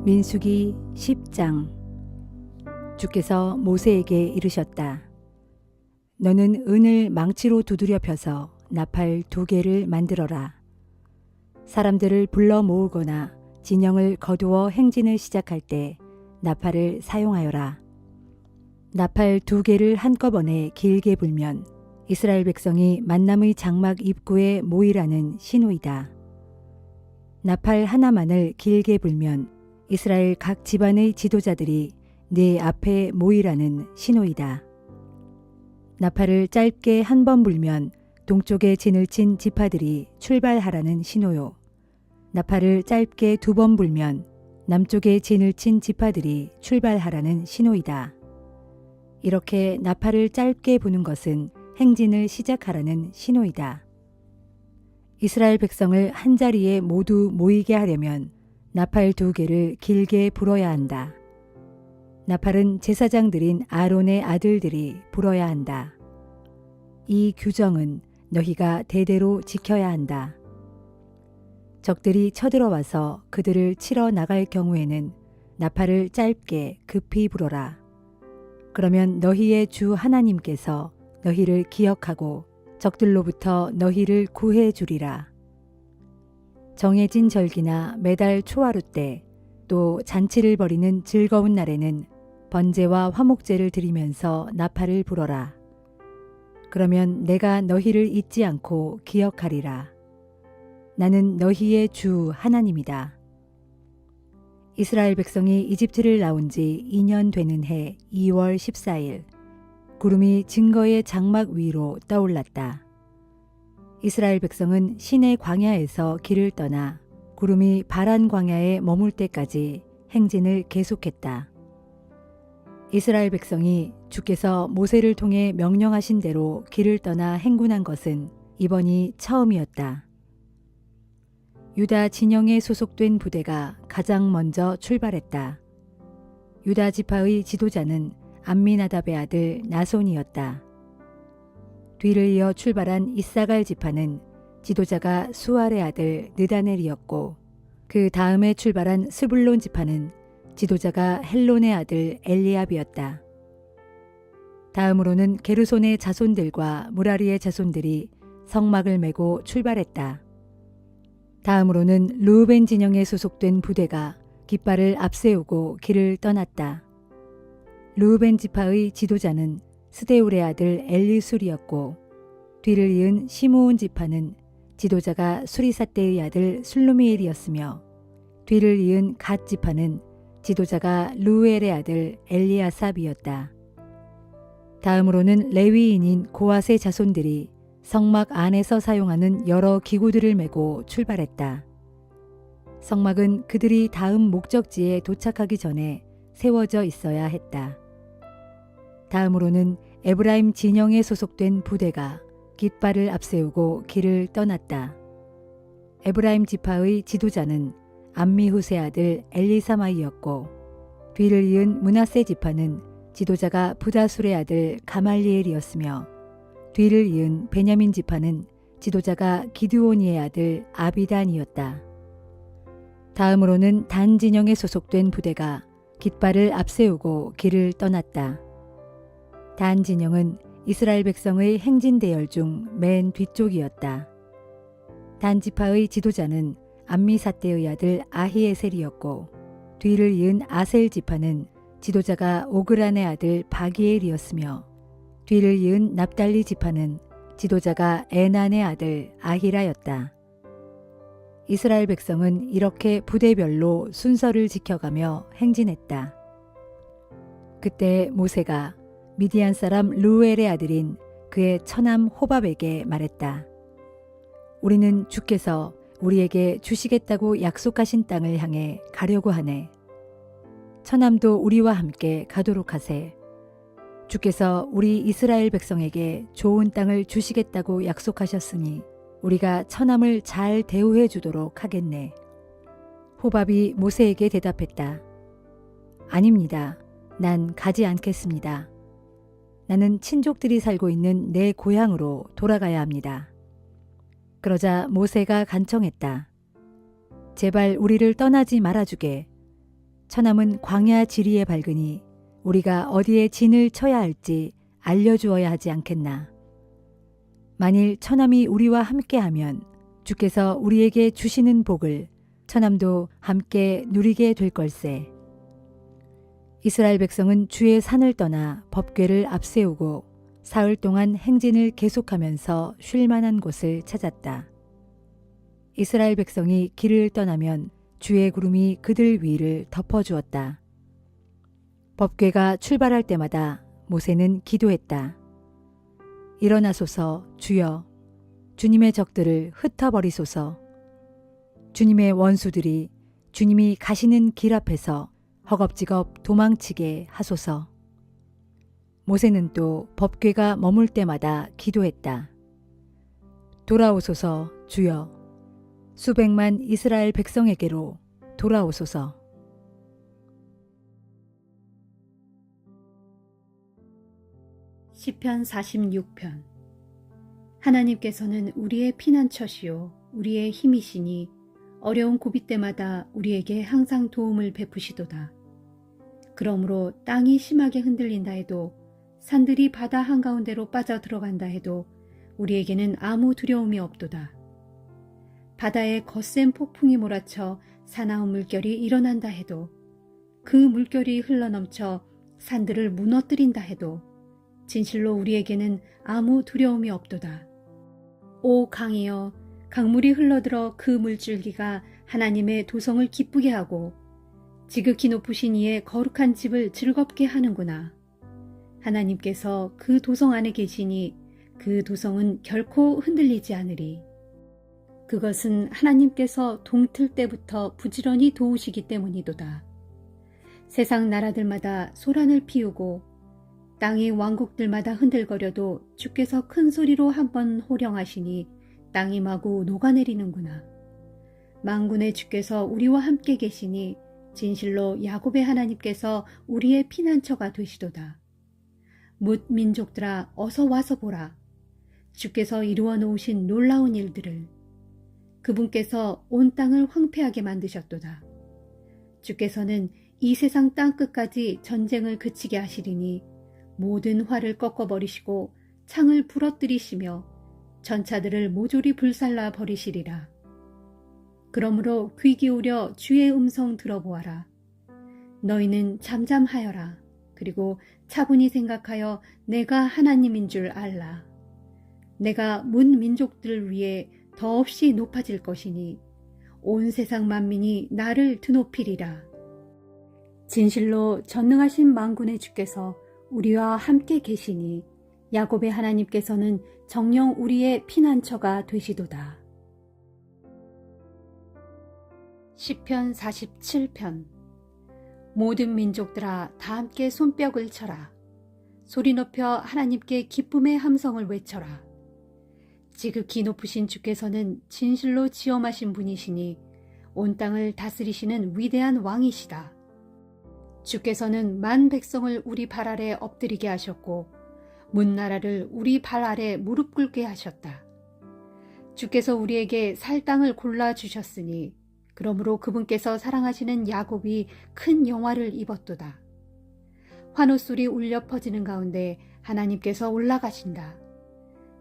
민수기 10장. 주께서 모세에게 이르셨다. 너는 은을 망치로 두드려 펴서 나팔 2개를 만들어라. 사람들을 불러 모으거나 진영을 거두어 행진을 시작할 때 나팔을 사용하여라. 나팔 2개를 한꺼번에 길게 불면 이스라엘 백성이 만남의 장막 입구에 모이라는 신호이다. 나팔 하나만을 길게 불면 이스라엘 각 집안의 지도자들이 네 앞에 모이라는 신호이다. 나팔을 짧게 한 번 불면 동쪽에 진을 친 지파들이 출발하라는 신호요. 나팔을 짧게 2번 불면 남쪽에 진을 친 지파들이 출발하라는 신호이다. 이렇게 나팔을 짧게 부는 것은 행진을 시작하라는 신호이다. 이스라엘 백성을 한자리에 모두 모이게 하려면 나팔 2개를 길게 불어야 한다. 나팔은 제사장들인 아론의 아들들이 불어야 한다. 이 규정은 너희가 대대로 지켜야 한다. 적들이 쳐들어와서 그들을 치러 나갈 경우에는 나팔을 짧게 급히 불어라. 그러면 너희의 주 하나님께서 너희를 기억하고 적들로부터 너희를 구해 주리라. 정해진 절기나 매달 초하루 때 또 잔치를 벌이는 즐거운 날에는 번제와 화목제를 드리면서 나팔을 불어라. 그러면 내가 너희를 잊지 않고 기억하리라. 나는 너희의 주 하나님이다. 이스라엘 백성이 이집트를 나온 지 2년 되는 해 2월 14일 구름이 증거의 장막 위로 떠올랐다. 이스라엘 백성은 시내 광야에서 길을 떠나 구름이 바란 광야에 머물 때까지 행진을 계속했다. 이스라엘 백성이 주께서 모세를 통해 명령하신 대로 길을 떠나 행군한 것은 이번이 처음이었다. 유다 진영에 소속된 부대가 가장 먼저 출발했다. 유다 지파의 지도자는 암미나답의 아들 나손이었다. 뒤를 이어 출발한 이사갈 지파는 지도자가 수알의 아들 느다넬이었고 그 다음에 출발한 스불론 지파는 지도자가 헬론의 아들 엘리압이었다. 다음으로는 게르손의 자손들과 무라리의 자손들이 성막을 메고 출발했다. 다음으로는 르우벤 진영에 소속된 부대가 깃발을 앞세우고 길을 떠났다. 르우벤 지파의 지도자는 스데울의 아들 엘리술이었고 뒤를 이은 시므온 지파는 지도자가 수리사떼의 아들 술루미엘이었으며 뒤를 이은 갓 지파는 지도자가 루엘의 아들 엘리아삽이었다. 다음으로는 레위인인 고앗의 자손들이 성막 안에서 사용하는 여러 기구들을 메고 출발했다. 성막은 그들이 다음 목적지에 도착하기 전에 세워져 있어야 했다. 다음으로는 에브라임 진영에 소속된 부대가 깃발을 앞세우고 길을 떠났다. 에브라임 지파의 지도자는 암미후세 아들 엘리사마이였고 뒤를 이은 므낫세 지파는 지도자가 부다술의 아들 가말리엘이었으며 뒤를 이은 베냐민 지파는 지도자가 기드오니의 아들 아비단이었다. 다음으로는 단 진영에 소속된 부대가 깃발을 앞세우고 길을 떠났다. 단 진영은 이스라엘 백성의 행진 대열 중 맨 뒤쪽이었다. 단 지파의 지도자는 암미사떼의 아들 아히에셀이었고 뒤를 이은 아셀 지파는 지도자가 오그란의 아들 바기엘이었으며 뒤를 이은 납달리 지파는 지도자가 에난의 아들 아히라였다. 이스라엘 백성은 이렇게 부대별로 순서를 지켜가며 행진했다. 그때 모세가 미디안 사람 르우엘의 아들인 그의 처남 호밥에게 말했다. 우리는 주께서 우리에게 주시겠다고 약속하신 땅을 향해 가려고 하네. 처남도 우리와 함께 가도록 하세. 주께서 우리 이스라엘 백성에게 좋은 땅을 주시겠다고 약속하셨으니 우리가 처남을 잘 대우해 주도록 하겠네. 호밥이 모세에게 대답했다. 아닙니다. 난 가지 않겠습니다. 나는 친족들이 살고 있는 내 고향으로 돌아가야 합니다. 그러자 모세가 간청했다. 제발 우리를 떠나지 말아주게. 처남은 광야 지리에 밝으니 우리가 어디에 진을 쳐야 할지 알려주어야 하지 않겠나. 만일 처남이 우리와 함께하면 주께서 우리에게 주시는 복을 처남도 함께 누리게 될 걸세. 이스라엘 백성은 주의 산을 떠나 법궤를 앞세우고 사흘 동안 행진을 계속하면서 쉴 만한 곳을 찾았다. 이스라엘 백성이 길을 떠나면 주의 구름이 그들 위를 덮어주었다. 법궤가 출발할 때마다 모세는 기도했다. 일어나소서 주여, 주님의 적들을 흩어버리소서. 주님의 원수들이 주님이 가시는 길 앞에서 허겁지겁 도망치게 하소서. 모세는 또 법궤가 머물 때마다 기도했다. 돌아오소서 주여, 수백만 이스라엘 백성에게로 돌아오소서. 시편 46편. 하나님께서는 우리의 피난처시요 우리의 힘이시니 어려운 고비 때마다 우리에게 항상 도움을 베푸시도다. 그러므로 땅이 심하게 흔들린다 해도 산들이 바다 한가운데로 빠져 들어간다 해도 우리에게는 아무 두려움이 없도다. 바다에 거센 폭풍이 몰아쳐 사나운 물결이 일어난다 해도 그 물결이 흘러넘쳐 산들을 무너뜨린다 해도 진실로 우리에게는 아무 두려움이 없도다. 오 강이여, 강물이 흘러들어 그 물줄기가 하나님의 도성을 기쁘게 하고 지극히 높으신 이의 거룩한 집을 즐겁게 하는구나. 하나님께서 그 도성 안에 계시니 그 도성은 결코 흔들리지 않으리. 그것은 하나님께서 동틀 때부터 부지런히 도우시기 때문이도다. 세상 나라들마다 소란을 피우고 땅의 왕국들마다 흔들거려도 주께서 큰 소리로 한번 호령하시니 땅이 마구 녹아내리는구나. 만군의 주께서 우리와 함께 계시니 진실로 야곱의 하나님께서 우리의 피난처가 되시도다. 뭇 민족들아 어서 와서 보라. 주께서 이루어 놓으신 놀라운 일들을. 그분께서 온 땅을 황폐하게 만드셨도다. 주께서는 이 세상 땅끝까지 전쟁을 그치게 하시리니 모든 활을 꺾어버리시고 창을 부러뜨리시며 전차들을 모조리 불살라 버리시리라. 그러므로 귀 기울여 주의 음성 들어보아라. 너희는 잠잠하여라. 그리고 차분히 생각하여 내가 하나님인 줄 알라. 내가 문 민족들을 위해 더없이 높아질 것이니 온 세상 만민이 나를 드높이리라. 진실로 전능하신 만군의 주께서 우리와 함께 계시니 야곱의 하나님께서는 정녕 우리의 피난처가 되시도다. 시편 47편. 모든 민족들아 다 함께 손뼉을 쳐라. 소리 높여 하나님께 기쁨의 함성을 외쳐라. 지극히 높으신 주께서는 진실로 지엄하신 분이시니 온 땅을 다스리시는 위대한 왕이시다. 주께서는 만 백성을 우리 발 아래 엎드리게 하셨고 문 나라를 우리 발 아래 무릎 꿇게 하셨다. 주께서 우리에게 살 땅을 골라주셨으니 그러므로 그분께서 사랑하시는 야곱이 큰 영화를 입었도다. 환호소리 울려 퍼지는 가운데 하나님께서 올라가신다.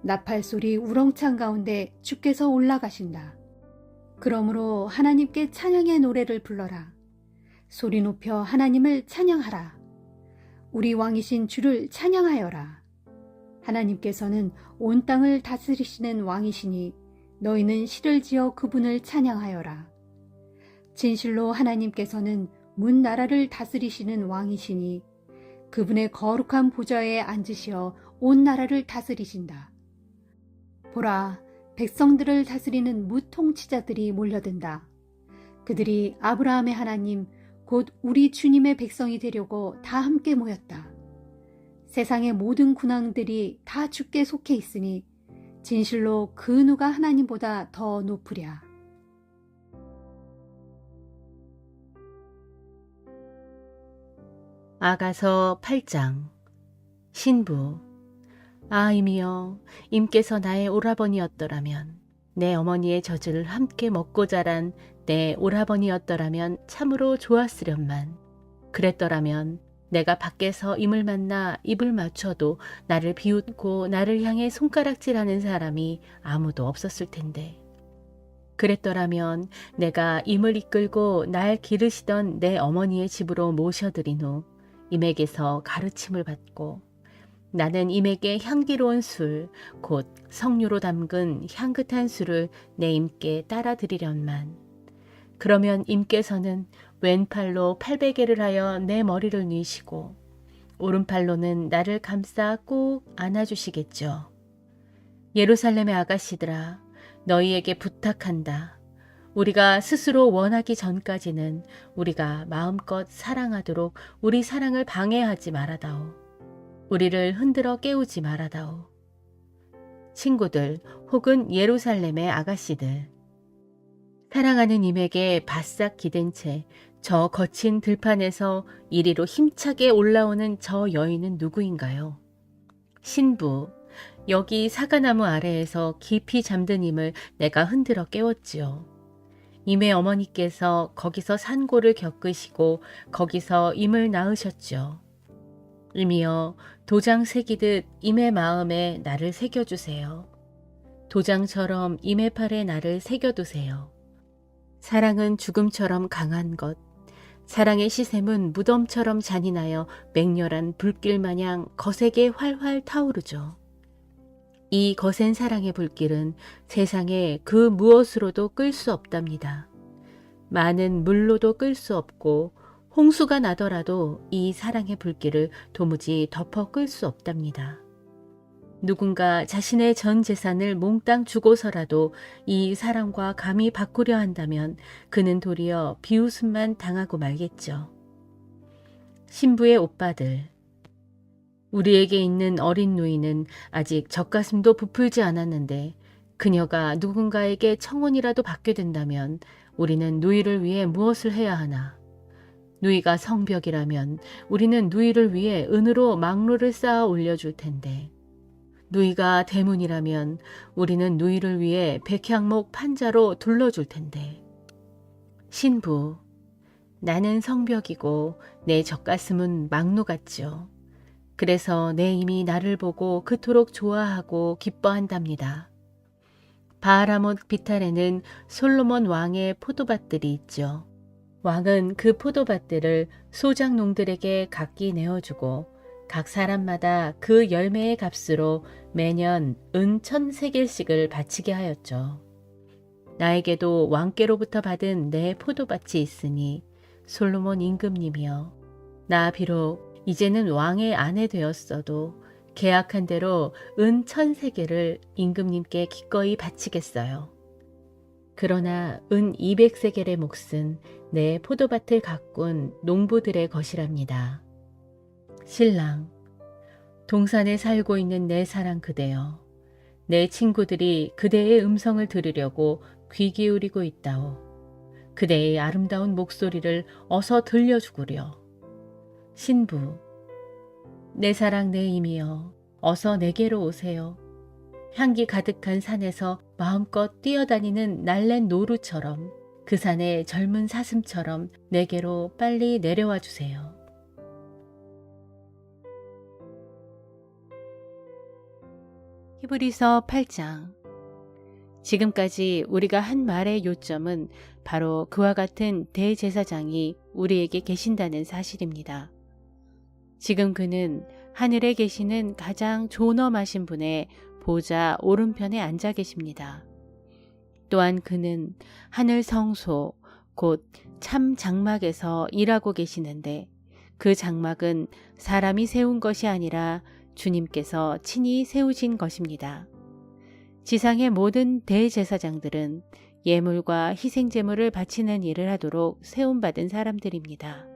나팔소리 우렁찬 가운데 주께서 올라가신다. 그러므로 하나님께 찬양의 노래를 불러라. 소리 높여 하나님을 찬양하라. 우리 왕이신 주를 찬양하여라. 하나님께서는 온 땅을 다스리시는 왕이시니 너희는 시를 지어 그분을 찬양하여라. 진실로 하나님께서는 문 나라를 다스리시는 왕이시니 그분의 거룩한 보좌에 앉으시어 온 나라를 다스리신다. 보라, 백성들을 다스리는 무통치자들이 몰려든다. 그들이 아브라함의 하나님 곧 우리 주님의 백성이 되려고 다 함께 모였다. 세상의 모든 군왕들이 다 주께 속해 있으니 진실로 그 누가 하나님보다 더 높으랴. 아가서 8장. 신부. 아임이여, 임께서 나의 오라버니였더라면 내 어머니의 젖을 함께 먹고 자란 내 오라버니였더라면 참으로 좋았으련만. 그랬더라면 내가 밖에서 임을 만나 입을 맞춰도 나를 비웃고 나를 향해 손가락질하는 사람이 아무도 없었을 텐데. 그랬더라면 내가 임을 이끌고 날 기르시던 내 어머니의 집으로 모셔들인 후 임에게서 가르침을 받고 나는 임에게 향기로운 술, 곧 석류로 담근 향긋한 술을 내 임께 따라 드리련만. 그러면 임께서는 왼팔로 800개를 하여 내 머리를 뉘시고 오른팔로는 나를 감싸 꼭 안아주시겠죠. 예루살렘의 아가씨들아, 너희에게 부탁한다. 우리가 스스로 원하기 전까지는 우리가 마음껏 사랑하도록 우리 사랑을 방해하지 말아다오. 우리를 흔들어 깨우지 말아다오. 친구들 혹은 예루살렘의 아가씨들, 사랑하는 임에게 바싹 기댄 채 저 거친 들판에서 이리로 힘차게 올라오는 저 여인은 누구인가요? 신부, 여기 사과나무 아래에서 깊이 잠든 임을 내가 흔들어 깨웠지요. 임의 어머니께서 거기서 산고를 겪으시고 거기서 임을 낳으셨죠. 임이여, 도장 새기듯 임의 마음에 나를 새겨주세요. 도장처럼 임의 팔에 나를 새겨두세요. 사랑은 죽음처럼 강한 것, 사랑의 시샘은 무덤처럼 잔인하여 맹렬한 불길 마냥 거세게 활활 타오르죠. 이 거센 사랑의 불길은 세상에 그 무엇으로도 끌 수 없답니다. 많은 물로도 끌 수 없고 홍수가 나더라도 이 사랑의 불길을 도무지 덮어 끌 수 없답니다. 누군가 자신의 전 재산을 몽땅 주고서라도 이 사랑과 감히 바꾸려 한다면 그는 도리어 비웃음만 당하고 말겠죠. 신부의 오빠들, 우리에게 있는 어린 누이는 아직 젖가슴도 부풀지 않았는데 그녀가 누군가에게 청혼이라도 받게 된다면 우리는 누이를 위해 무엇을 해야 하나? 누이가 성벽이라면 우리는 누이를 위해 은으로 망루를 쌓아 올려줄 텐데, 누이가 대문이라면 우리는 누이를 위해 백향목 판자로 둘러줄 텐데. 신부, 나는 성벽이고 내 젖가슴은 망루 같죠. 그래서 내 임이 나를 보고 그토록 좋아하고 기뻐한답니다. 바알하못 비탈에는 솔로몬 왕의 포도밭들이 있죠. 왕은 그 포도밭들을 소작농들에게 각기 내어주고 각 사람마다 그 열매의 값으로 매년 은 1000세겔씩을 바치게 하였죠. 나에게도 왕께로부터 받은 내 포도밭이 있으니 솔로몬 임금님이여, 나 비록 이제는 왕의 아내 되었어도 계약한 대로 은 1000세겔을 임금님께 기꺼이 바치겠어요. 그러나 은 200세겔의 몫은 내 포도밭을 가꾼 농부들의 것이랍니다. 신랑, 동산에 살고 있는 내 사랑 그대여, 내 친구들이 그대의 음성을 들으려고 귀 기울이고 있다오. 그대의 아름다운 목소리를 어서 들려주구려. 신부, 내 사랑 내 임이여, 어서 내게로 오세요. 향기 가득한 산에서 마음껏 뛰어다니는 날랜 노루처럼, 그 산의 젊은 사슴처럼 내게로 빨리 내려와 주세요. 히브리서 8장. 지금까지 우리가 한 말의 요점은 바로 그와 같은 대제사장이 우리에게 계신다는 사실입니다. 지금 그는 하늘에 계시는 가장 존엄하신 분의 보좌 오른편에 앉아 계십니다. 또한 그는 하늘 성소, 곧 참 장막에서 일하고 계시는데 그 장막은 사람이 세운 것이 아니라 주님께서 친히 세우신 것입니다. 지상의 모든 대제사장들은 예물과 희생제물을 바치는 일을 하도록 세움받은 사람들입니다.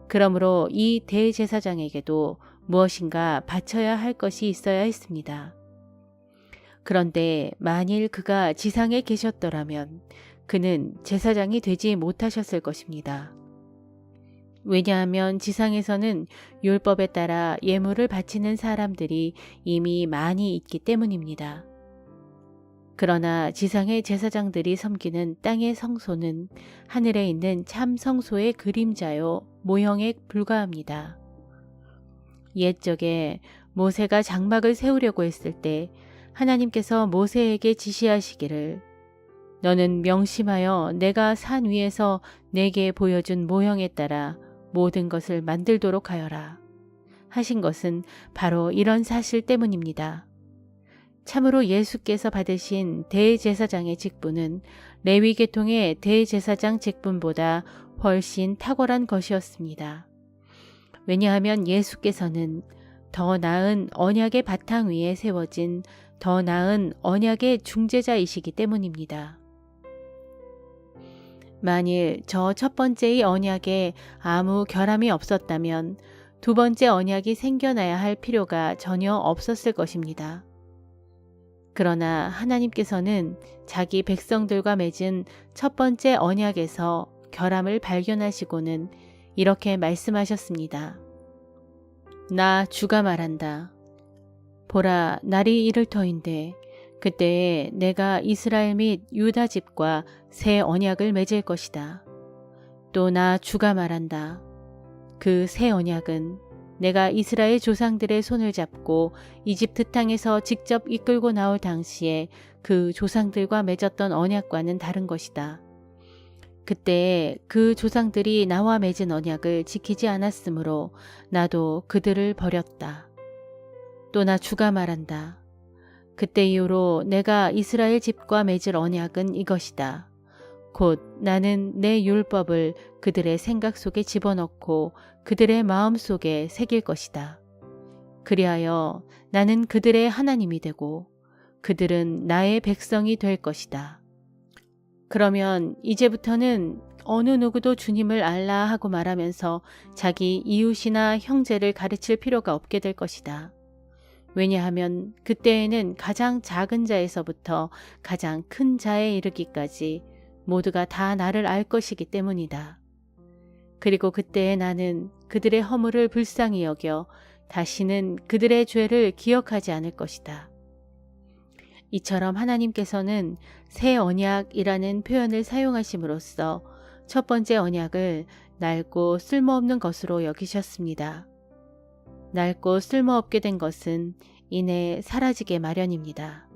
그러므로 이 대제사장에게도 무엇인가 바쳐야 할 것이 있어야 했습니다. 그런데 만일 그가 지상에 계셨더라면 그는 제사장이 되지 못하셨을 것입니다. 왜냐하면 지상에서는 율법에 따라 예물을 바치는 사람들이 이미 많이 있기 때문입니다. 그러나 지상의 제사장들이 섬기는 땅의 성소는 하늘에 있는 참 성소의 그림자요 모형에 불과합니다. 옛적에 모세가 장막을 세우려고 했을 때 하나님께서 모세에게 지시하시기를 너는 명심하여 내가 산 위에서 내게 보여준 모형에 따라 모든 것을 만들도록 하여라 하신 것은 바로 이런 사실 때문입니다. 참으로 예수께서 받으신 대제사장의 직분은 레위 계통의 대제사장 직분보다 훨씬 탁월한 것이었습니다. 왜냐하면 예수께서는 더 나은 언약의 바탕 위에 세워진 더 나은 언약의 중재자이시기 때문입니다. 만일 저 첫 번째의 언약에 아무 결함이 없었다면 두 번째 언약이 생겨나야 할 필요가 전혀 없었을 것입니다. 그러나 하나님께서는 자기 백성들과 맺은 첫 번째 언약에서 결함을 발견하시고는 이렇게 말씀하셨습니다. 나 주가 말한다. 보라, 날이 이를 터인데 그때에 내가 이스라엘 및 유다 집과 새 언약을 맺을 것이다. 또 나 주가 말한다. 그 새 언약은 내가 이스라엘 조상들의 손을 잡고 이집트 땅에서 직접 이끌고 나올 당시에 그 조상들과 맺었던 언약과는 다른 것이다. 그때 그 조상들이 나와 맺은 언약을 지키지 않았으므로 나도 그들을 버렸다. 또 나 주가 말한다. 그때 이후로 내가 이스라엘 집과 맺을 언약은 이것이다. 곧 나는 내 율법을 그들의 생각 속에 집어넣고 그들의 마음 속에 새길 것이다. 그리하여 나는 그들의 하나님이 되고 그들은 나의 백성이 될 것이다. 그러면 이제부터는 어느 누구도 주님을 알라 하고 말하면서 자기 이웃이나 형제를 가르칠 필요가 없게 될 것이다. 왜냐하면 그때에는 가장 작은 자에서부터 가장 큰 자에 이르기까지 모두가 다 나를 알 것이기 때문이다. 그리고 그때에 나는 그들의 허물을 불쌍히 여겨 다시는 그들의 죄를 기억하지 않을 것이다. 이처럼 하나님께서는 새 언약이라는 표현을 사용하심으로써 첫 번째 언약을 낡고 쓸모없는 것으로 여기셨습니다. 낡고 쓸모없게 된 것은 이내 사라지게 마련입니다.